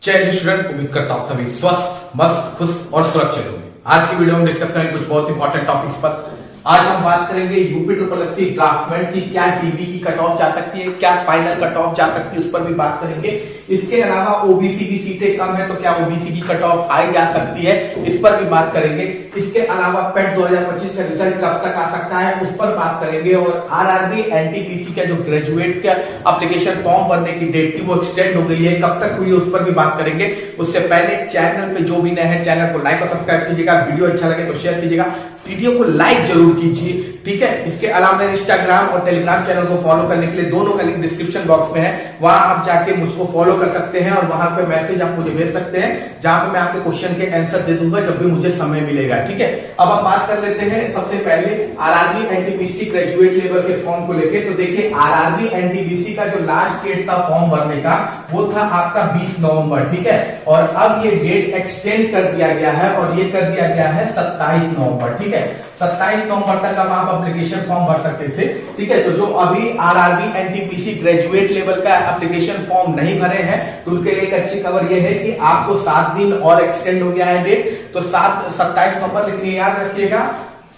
जय स्टूडेंट, उम्मीद करता हूं सभी स्वस्थ, मस्त, खुश और सुरक्षित होंगे। आज की वीडियो में डिस्कस करेंगे कुछ बहुत इंपॉर्टेंट टॉपिक्स पर। आज हम बात करेंगे यूपी ट्रिपल एससी ड्राफ्टमैन की क्या डीबी की कट ऑफ जा सकती है, क्या फाइनल कट ऑफ जा सकती है, उस पर भी बात करेंगे। इसके अलावा ओबीसी की सीटें कम है तो क्या ओबीसी की कट ऑफ हाई जा सकती है, इस पर भी बात करेंगे। इसके अलावा पेट 2025 का रिजल्ट कब तक आ सकता है, उस पर बात करेंगे। और आरआरबी एनटीपीसी का जो ग्रेजुएट का एप्लीकेशन फॉर्म भरने की डेट थी वो एक्सटेंड हो गई है, कब तक हुई उस पर भी बात करेंगे। उससे पहले चैनल पे जो भी नए हैं चैनल को लाइक और सब्सक्राइब कीजिएगा, वीडियो अच्छा लगे तो शेयर कीजिएगा, वीडियो को लाइक जरूर कीजिए, ठीक है। इसके अलावा मेरे इंस्टाग्राम और टेलीग्राम चैनल को फॉलो करने के लिए दोनों का लिंक डिस्क्रिप्शन बॉक्स में है, वहां आप जाके मुझको फॉलो कर सकते हैं और वहां पे मैसेज आप मुझे भेज सकते हैं, जहां पे मैं आपके क्वेश्चन के आंसर दे दूंगा जब भी मुझे समय मिलेगा, ठीक है। अब हम बात कर लेते हैं सबसे पहले आरआरबी एनटीपीसी ग्रेजुएट लेवल के फॉर्म को लेकर। तो देखिए आरआरबी एनटीपीसी का जो लास्ट डेट था फॉर्म भरने का वो था आपका 20 नवंबर, ठीक है। और अब ये डेट एक्सटेंड कर दिया गया है और ये कर दिया गया है 27 नवंबर, ठीक है। 27 नवंबर तक अब आप एप्लीकेशन फॉर्म भर सकते थे, ठीक है। तो जो अभी आरआरबी एनटीपीसी ग्रेजुएट लेवल का एप्लीकेशन फॉर्म नहीं भरे हैं तो उनके लिए एक अच्छी खबर यह है कि आपको 7 दिन और एक्सटेंड हो गया है डेट। तो 27 नवंबर, लेकिन याद रखिएगा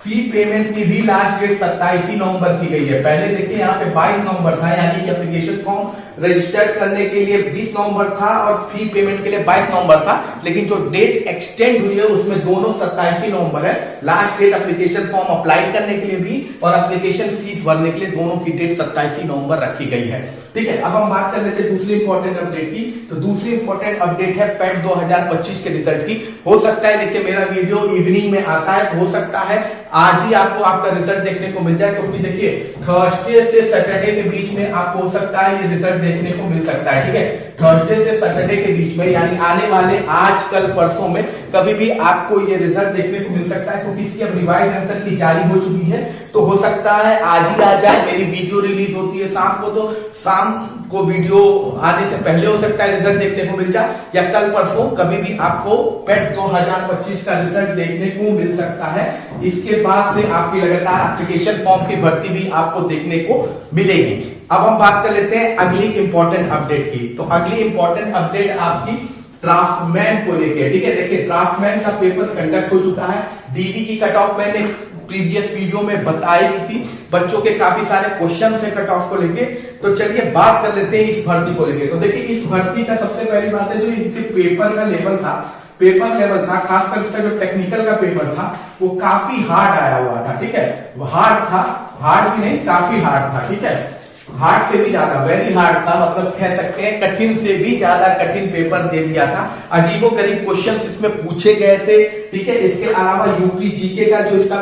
फी पेमेंट की भी लास्ट डेट 27 नवंबर की गई है। पहले देखिए यहाँ पे 22 नवंबर था, यानी कि एप्लीकेशन फॉर्म रजिस्टर करने के लिए 20 नवंबर था और फी पेमेंट के लिए 22 नवंबर था, लेकिन जो डेट एक्सटेंड हुई है उसमें दोनों 27 नवंबर है। Last date application form apply करने के लिए भी और एप्लीकेशन फीस भरने के लिए दोनों की डेट 27 नवंबर रखी गई है, ठीक है। अब हम बात कर लेते हैं दूसरी इंपॉर्टेंट अपडेट की। तो दूसरी इंपॉर्टेंट अपडेट है पेट 2025 के रिजल्ट की। हो सकता है देखिए मेरा वीडियो इवनिंग में आता है तो हो सकता है आज ही आपको आपका रिजल्ट देखने को मिल जाए, क्योंकि देखिए थर्सडे से सैटरडे के बीच में आपको हो सकता है ये रिजल्ट देखने को मिल सकता है, ठीक है। थर्सडे से सैटरडे के बीच में, यानी आने वाले आज कल परसों में कभी भी आपको ये रिजल्ट देखने को मिल सकता है, क्योंकि इसकी अब रिवाइज आंसर की जारी हो चुकी है। तो हो सकता है आज ही आ जाए। मेरी वीडियो रिलीज होती है शाम को, तो शाम को वीडियो आने से पहले हो सकता है रिजल्ट देखने को मिल जाए, या कल परसों कभी भी आपको पेट 2025 का रिजल्ट देखने को मिल सकता है। इसके बाद से आपकी लगातार एप्लीकेशन फॉर्म की भर्ती भी आपको देखने को मिलेगी। अब हम बात कर लेते हैं अगली इंपॉर्टेंट अपडेट की। तो अगली इंपॉर्टेंट अपडेट आपकी ड्राफ्टमैन को लेके, ठीक है। देखिए ड्राफ्टमैन का पेपर कंडक्ट हो चुका है। डीबी की कट ऑफ मैंने प्रीवियस वीडियो में बताई थी, बच्चों के काफी सारे क्वेश्चन है कट ऑफ को लेके। तो चलिए बात कर लेते हैं इस भर्ती को लेके। तो देखिए इस भर्ती का सबसे पहली बात है जो इसके पेपर का लेवल था, पेपर लेवल था, खासकर इसका जो टेक्निकल का पेपर था वो काफी हार्ड आया हुआ था, ठीक है। हार्ड था, हार्ड भी नहीं काफी हार्ड था, ठीक है। हार्ड से भी ज्यादा, वेरी हार्ड था, मतलब कह सकते हैं कठिन से भी ज्यादा कठिन पेपर दे दिया था। अजीबोगरीब क्वेश्चंस इसमें पूछे गए थे, ठीक है। इसके अलावा यूपी जीके का जो इसका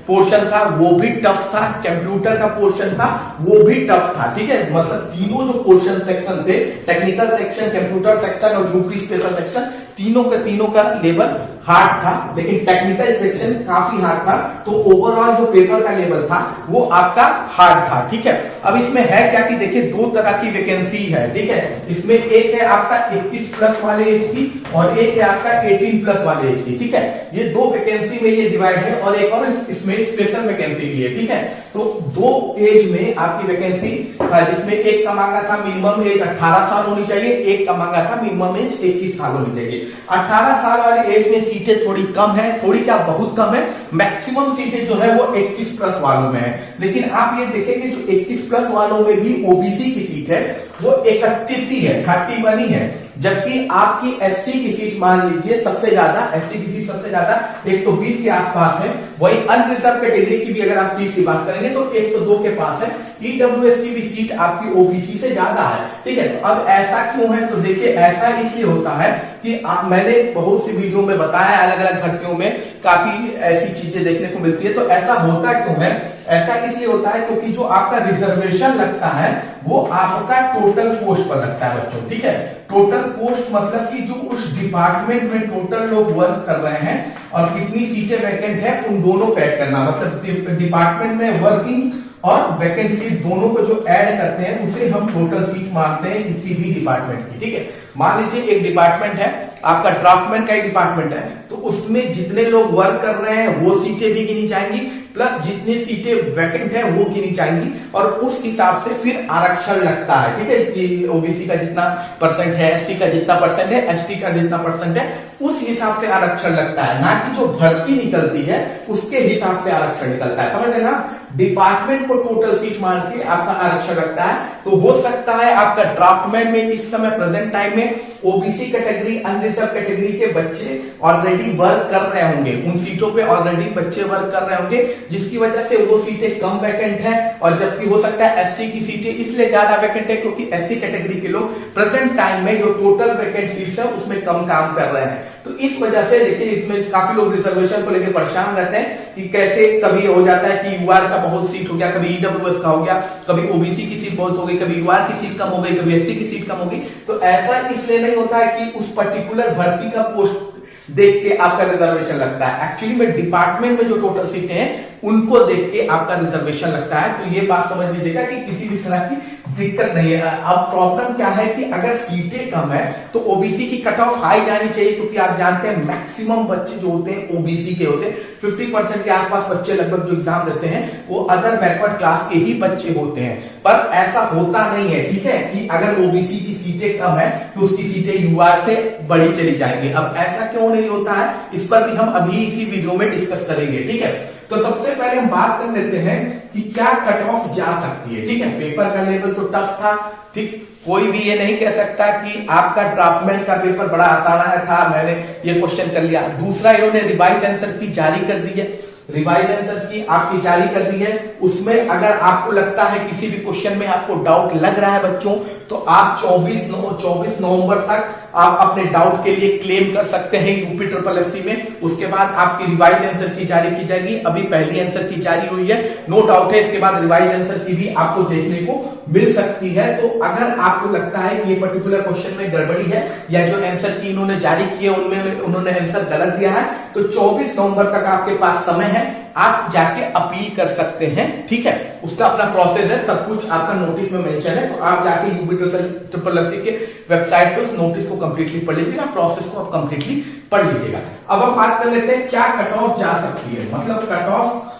पोर्शन था वो भी टफ था, कंप्यूटर का पोर्शन था वो भी टफ था, ठीक है। मतलब तीनों जो पोर्शन सेक्शन थे, टेक्निकल सेक्शन, कंप्यूटर सेक्शन और यूपी स्पेशल सेक्शन, तीनों का लेवल हार्ड था, लेकिन टेक्निकल सेक्शन काफी हार्ड था। तो ओवरऑल जो पेपर का लेवल था वो आपका हार्ड था, ठीक है। अब इसमें है क्या कि देखिए दो तरह की वैकेंसी है, ठीक है। इसमें एक है आपका 21 प्लस वाले एज की और एक है आपका 18 प्लस वाले एज की, ठीक है। ये दो वैकेंसी में ये डिवाइड है और एक और इसमें स्पेशल वैकेंसी भी है, ठीक है। तो दो एज में आपकी वैकेंसी था, जिसमें एक का मांगा था मिनिमम एज 18 साल होनी चाहिए, एक का मांगा था मिनिमम एज 21 साल होनी चाहिए। 18 साल वाले एज में सीटें थोड़ी कम है, थोड़ी क्या बहुत कम है, मैक्सिमम सीटें जो है वो 21 प्लस वालों में है। लेकिन आप ये देखेंगे जो 21 प्लस वालों में भी ओबीसी की सीट है वो 31 ही है, 31 ही है। जबकि आपकी एससी की सीट मान लीजिए सबसे ज्यादा, एससी की सीट सबसे ज्यादा 120 के आसपास है। वही अनरिजर्व कैटेगरी की भी अगर आप सीट की बात करेंगे तो 102 के पास है। ईडब्ल्यूएस की भी सीट आपकी ओबीसी से ज्यादा है, ठीक है। तो अब ऐसा क्यों है? तो देखिए ऐसा इसलिए होता है कि मैंने बहुत सी वीडियो में बताया अलग अलग भर्तियों में काफी ऐसी चीजें देखने को मिलती है। तो ऐसा होता क्यों है? ऐसा इसलिए होता है क्योंकि जो आपका रिजर्वेशन लगता है वो आपका टोटल पोस्ट पर लगता है बच्चों, ठीक है। टोटल पोस्ट मतलब कि जो उस डिपार्टमेंट में टोटल लोग वर्क कर रहे हैं और कितनी सीटें वैकेंट है उन दोनों को ऐड करना, मतलब डिपार्टमेंट में वर्किंग और वैकेंसी दोनों को जो ऐड करते हैं उसे हम टोटल सीट मानते हैं किसी भी डिपार्टमेंट की, ठीक है। मान लीजिए एक डिपार्टमेंट है आपका, ड्राफ्टमैन का एक डिपार्टमेंट है, तो उसमें जितने लोग वर्क कर रहे हैं वो सीटें भी गिनी जाएंगी, प्लस जितनी सीटें वैकेंट है वो गिनी जाएंगी और उस हिसाब से फिर आरक्षण लगता है। ठीक है, कि ओबीसी का जितना परसेंट है, एससी का जितना परसेंट है, एसटी का जितना परसेंट है, उस हिसाब से आरक्षण लगता है, ना कि जो भर्ती निकलती है उसके हिसाब से आरक्षण निकलता है। समझ लेना, डिपार्टमेंट को टोटल सीट मान के आपका आरक्षण लगता है। तो हो सकता है आपका ड्राफ्टमैन में इस समय प्रेजेंट टाइम में ओबीसी कैटेगरी, अनरिजर्व कैटेगरी के बच्चे ऑलरेडी वर्क कर रहे होंगे, उन सीटों पे ऑलरेडी बच्चे वर्क कर रहे होंगे, जिसकी वजह से वो सीटें कम वैकेंट है। और जबकि हो सकता है एससी की सीटें इसलिए ज्यादा वैकेंट है क्योंकि एससी कैटेगरी के लोग प्रेजेंट टाइम में जो टोटल वैकेंट सीट्स है उसमें कम काम कर रहे हैं। तो इस वजह से देखिए, इसमें काफी लोग रिजर्वेशन को लेकर परेशान रहते हैं कि कैसे कभी हो जाता है कि यूआर का बहुत सीट हो गया, कभी ईडब्ल्यूएस का हो गया, कभी ओबीसी की सीट बहुत हो गई, कभी यूआर की सीट कम हो गई, कभी एससी की सीट कम हो गई। तो ऐसा इसलिए नहीं होता है कि उस पर्टिकुलर भर्ती का पोस्ट देख के आपका रिजर्वेशन लगता है। एक्चुअली में डिपार्टमेंट में जो टोटल सीटें हैं उनको देख के आपका रिजर्वेशन लगता है। तो ये बात समझ लीजिएगा कि किसी भी तरह की दिक्कत नहीं है। अब प्रॉब्लम क्या है कि अगर सीटें कम है तो ओबीसी की कट ऑफ हाई जानी चाहिए, क्योंकि आप जानते हैं मैक्सिमम बच्चे जो होते हैं ओबीसी के होते हैं, 50% के आसपास बच्चे लगभग जो एग्जाम देते हैं वो अदर बैकवर्ड क्लास के ही बच्चे होते हैं। पर ऐसा होता नहीं है, ठीक है, कि अगर ओबीसी की सीटें कम है तो उसकी सीटें यूआर से बड़ी चली जाएंगी। अब ऐसा क्यों नहीं होता है, इस पर भी हम अभी इसी वीडियो में डिस्कस करेंगे। ठीक है, तो सबसे पहले हम बात कर लेते हैं कि क्या कट ऑफ जा सकती है। ठीक है, पेपर का लेवल तो टफ था, ठीक, कोई भी ये नहीं कह सकता कि आपका ड्राफ्टमैन का पेपर बड़ा आसान आया था, मैंने ये क्वेश्चन कर लिया। दूसरा, इन्होंने रिवाइज आंसर की जारी कर दी है, रिवाइज आंसर की आपकी जारी कर दी है। उसमें अगर आपको लगता है किसी भी क्वेश्चन में आपको डाउट लग रहा है बच्चों, तो आप 24 नवंबर तक आप अपने डाउट के लिए क्लेम कर सकते हैं यूपी ट्रिपल एससी में। उसके बाद आपकी रिवाइज आंसर की जारी की जाएगी। अभी पहली आंसर की जारी हुई है, नो डाउट है इसके बाद रिवाइज आंसर की भी आपको देखने को मिल सकती है। तो अगर आपको लगता है कि ये पर्टिकुलर क्वेश्चन में गड़बड़ी है या जो आंसर की इन्होंने जारी किए उनमें उन्होंने आंसर गलत दिया है, तो 24 नवंबर तक आपके पास समय है, आप जाके अपील कर सकते हैं। ठीक है, उसका अपना प्रोसेस है, सब कुछ आपका नोटिस में मेंशन है। तो आप जाके यूपी ट्रिपल एससी के वेबसाइट पे उस नोटिस को कंप्लीटली पढ़ लीजिएगा, प्रोसेस को आप कंप्लीटली पढ़ लीजिएगा। अब हम बात कर लेते हैं क्या कट ऑफ जा सकती है, मतलब कट ऑफ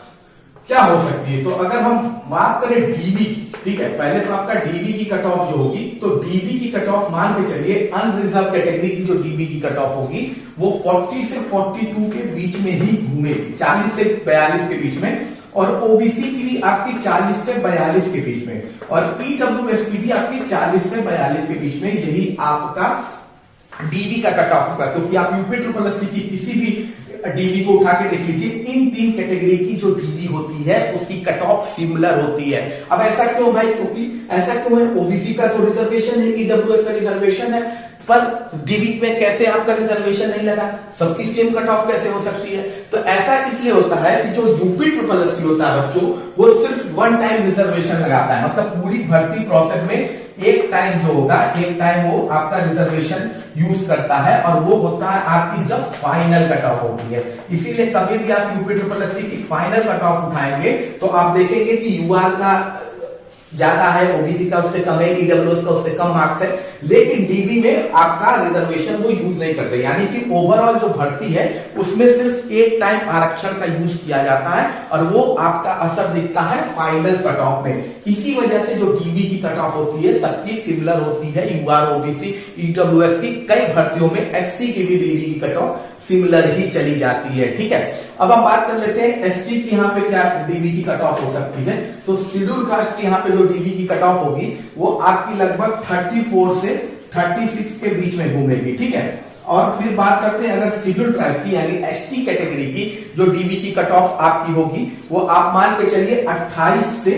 क्या हो सकती है। तो अगर हम बात करें डीवी की, ठीक है, पहले तो आपका डीवी की कट ऑफ जो होगी, तो डीवी की कट ऑफ मान के चलिए अनरिजर्व कैटेगरी की जो डीवी की कट ऑफ होगी वो 40 से 42 के बीच में ही घूमेगी, 40 से 42 के बीच में। और ओबीसी की भी आपकी 40 से 42 के बीच में, और ईडब्ल्यूएस की भी आपकी 40 से 42 के बीच में, यही आपका डीवी का कट ऑफ होगा। क्योंकि आप यूपी ट्रिपल एससी की किसी भी डीवी को उठा के देख लीजिए, इन तीन कैटेगरी की जो डीवी होती है उसकी कट ऑफ सिमिलर होती है। अब ऐसा क्यों भाई, क्योंकि ऐसा क्यों है, ओबीसी का तो रिजर्वेशन है, ईडब्ल्यूएस का रिजर्वेशन है, पर डीवी में कैसे आपका रिजर्वेशन नहीं लगा, सबकी सेम कट ऑफ कैसे हो सकती है। तो ऐसा इसलिए होता है कि जो यूपी ट्रिपल एससी होता है बच्चों, वो सिर्फ वन टाइम रिजर्वेशन लगाता है, मतलब पूरी भर्ती प्रोसेस में एक टाइम जो होगा, एक टाइम वो आपका रिजर्वेशन यूज करता है, और वो होता है आपकी जब फाइनल कट ऑफ होती है। इसीलिए कभी भी आप यूपी ट्रिपल एससी की फाइनल कट ऑफ उठाएंगे तो आप देखेंगे कि यूआर का ज्यादा है, ओबीसी का उससे कम है, ईडब्ल्यूएस का उससे कम मार्क्स है, लेकिन डीबी में आपका रिजर्वेशन वो यूज नहीं करते। यानी कि ओवरऑल जो भर्ती है उसमें सिर्फ एक टाइम आरक्षण का यूज किया जाता है, और वो आपका असर दिखता है फाइनल कट ऑफ में। इसी वजह से जो डीबी की कट ऑफ होती है सबकी सिमिलर होती है, यूआर, ओबीसी, ईडब्ल्यूएस की। कई भर्तियों में एससी की भी डीबी की कट ऑफ सिमिलर ही चली जाती है। ठीक है, अब हम बात कर लेते हैं एसटी की यहाँ पे क्या डीबी की कट ऑफ हो सकती है। तो शेड्यूल कास्ट की यहाँ पे जो डीबी की कट ऑफ होगी वो आपकी लगभग 34 से 36 के बीच में घूमेगी। ठीक है, और फिर बात करते हैं अगर शेड्यूल ट्राइब की यानी एसटी कैटेगरी की जो डीबी की कट ऑफ आपकी होगी, वो आप मान के चलिए 28 से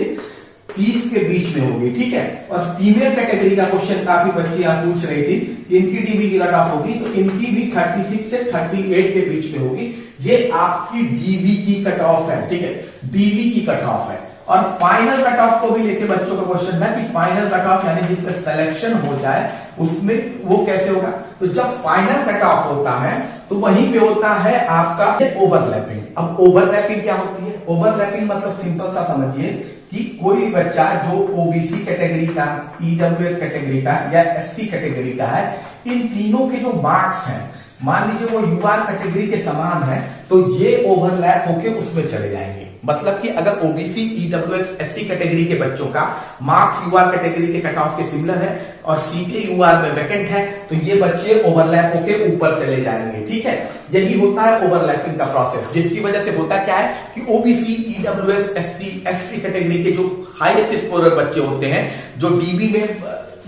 30 के बीच में होगी। ठीक है, और फीमेल कैटेगरी का क्वेश्चन काफी बच्चे यहाँ पूछ रही थी कि इनकी डीबी की कट ऑफ होगी, तो इनकी भी 36 से 38 के बीच में होगी। ये आपकी डीवी की कट ऑफ है। ठीक है, डीवी की कट ऑफ है। और फाइनल कट ऑफ को भी लेके बच्चों का क्वेश्चन था कि फाइनल कट ऑफ यानी जिसका सिलेक्शन हो जाए उसमें वो कैसे होगा। तो जब फाइनल कट ऑफ होता है तो वहीं पे होता है आपका ओवरलैपिंग। अब ओवरलैपिंग क्या होती है, ओवरलैपिंग मतलब सिंपल सा समझिए कि कोई बच्चा जो ओबीसी कैटेगरी का, ईडब्ल्यूएस कैटेगरी का या एससी कैटेगरी का है, इन तीनों के जो मार्क्स हैं, मान लीजिए वो यूआर कैटेगरी के समान है, तो ये ओवरलैप होके उसमें चले जाएंगे। मतलब कि अगर ओबीसी, ईडब्ल्यूएस, एससी कैटेगरी के बच्चों का मार्क्स यूआर कैटेगरी के कट ऑफ के सिमिलर है और सीटें यूआर में वैकेंट है, तो ये बच्चे ओवरलैप होके ऊपर चले जाएंगे। ठीक है, यही होता है ओवरलैपिंग का प्रोसेस, जिसकी वजह से होता क्या है कि OBC, EWS, SC, ST category के जो हाईएस्ट स्कोरर बच्चे होते हैं, जो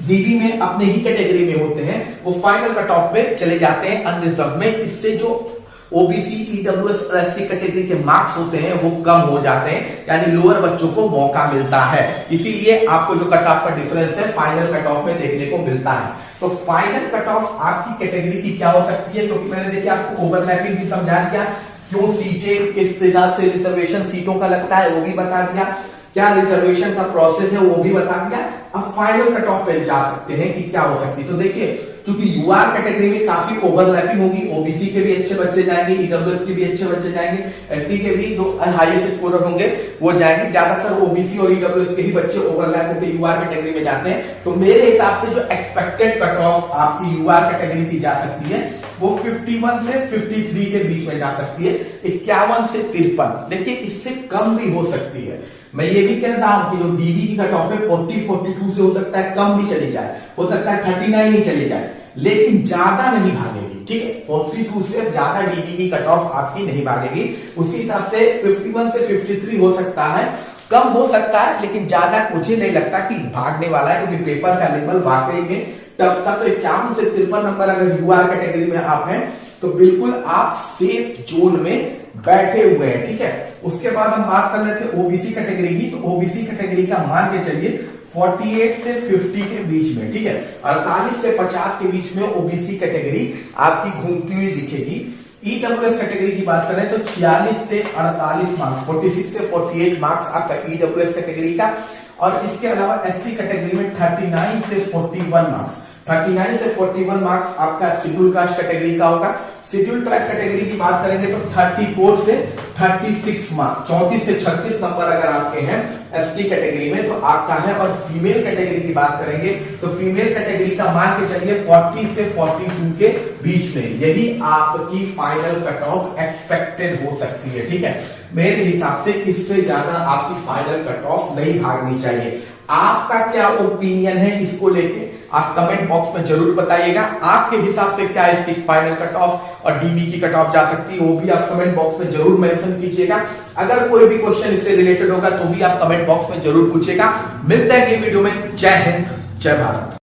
डीबी में अपने ही कैटेगरी में होते हैं, वो फाइनल कट ऑफ में चले जाते हैं अनरिजर्व में। इससे जो ओबीसी, ईडब्ल्यूएस और एससी कैटेगरी के मार्क्स होते हैं वो कम हो जाते हैं, यानी लोअर बच्चों को मौका मिलता है। इसीलिए आपको जो कट ऑफ का डिफरेंस है फाइनल कट ऑफ में देखने को मिलता है। तो फाइनल कट ऑफ आपकी कैटेगरी की क्या हो सकती है, क्योंकि मैंने देखिए आपको ओवरलैपिंग भी समझा दिया, क्यों सीटें किस तरह से रिजर्वेशन सीटों का लगता है वो भी बता दिया, क्या रिजर्वेशन का प्रोसेस है वो भी बता दिया। अब फाइनल कट ऑफ पे जा सकते हैं कि क्या हो सकती है। तो देखिए, चूंकि यूआर कैटेगरी में काफी ओवरलैपिंग होगी, ओबीसी के भी अच्छे बच्चे जाएंगे, ईडब्ल्यूएस के भी अच्छे बच्चे जाएंगे, एसटी के भी जो हाईएस्ट स्कोरर होंगे वो जाएंगे। ज्यादातर ओबीसी और ईडब्ल्यूएस के ही बच्चे ओवरलैप होकर यूआर कैटेगरी में जाते हैं। तो मेरे हिसाब से जो एक्सपेक्टेड कट ऑफ आपकी यूआर कैटेगरी की जा सकती है वो 51 से 53 के बीच में जा सकती है, 51 से 53। देखिए, इससे कम भी हो सकती है। मैं ये भी कह रहा हूं कि जो डीबी की कट ऑफ है 42 से हो सकता है कम भी चली जाए, हो सकता है 39 ही चली जाए, लेकिन ज्यादा नहीं भागेगी। ठीक है, 42 से ज्यादा डीबी की कट ऑफ आपकी नहीं भागेगी। उसी हिसाब से 51 से 53 हो सकता है, कम हो सकता है, लेकिन ज्यादा मुझे नहीं लगता कि भागने वाला है, क्योंकि पेपर का लेवल वाकई में टफ था। तो 51 से 53 नंबर अगर यूआर कैटेगरी में आप हैं तो बिल्कुल आप सेफ जोन में बैठे हुए हैं। ठीक है, उसके बाद हम बात कर लेते हैं ओबीसी कैटेगरी की। तो ओबीसी कैटेगरी का मान के चलिए 48 से 50 के बीच में, ठीक है, 48 से 50 के बीच में ओबीसी कैटेगरी आपकी घूमती हुई दिखेगी। ईडब्ल्यूएस कैटेगरी की बात करें तो 46 से 48 मार्क्स, 46 से 48 मार्क्स आपका ईडब्ल्यूएस कैटेगरी का। और इसके अलावा एससी कैटेगरी में 39 से 41 मार्क्स, 39 से 41 मार्क्स आपका शेड्यूल कास्ट कैटेगरी का होगा। शेड्यूल ट्राइब कैटेगरी की बात करेंगे तो 34 से 36 मार्क्स, 34 से 36 नंबर अगर आपके हैं एसटी कैटेगरी में तो आपका है। और फीमेल कैटेगरी की बात करेंगे तो फीमेल कैटेगरी का मान के चलिए 40 से 42 के बीच में, यही आपकी फाइनल कट ऑफ एक्सपेक्टेड हो सकती है। ठीक है, मेरे हिसाब से इससे ज्यादा आपकी फाइनल कट ऑफ नहीं भागनी चाहिए। आपका क्या ओपिनियन है इसको लेके आप कमेंट बॉक्स में जरूर बताइएगा। आपके हिसाब से क्या इसकी फाइनल कट ऑफ और डीबी की कट ऑफ जा सकती है, वो भी आप कमेंट बॉक्स में जरूर मेंशन कीजिएगा। अगर कोई भी क्वेश्चन इससे रिलेटेड होगा तो भी आप कमेंट बॉक्स में जरूर पूछिएगा। मिलते हैं अगली वीडियो में। जय हिंद, जय भारत।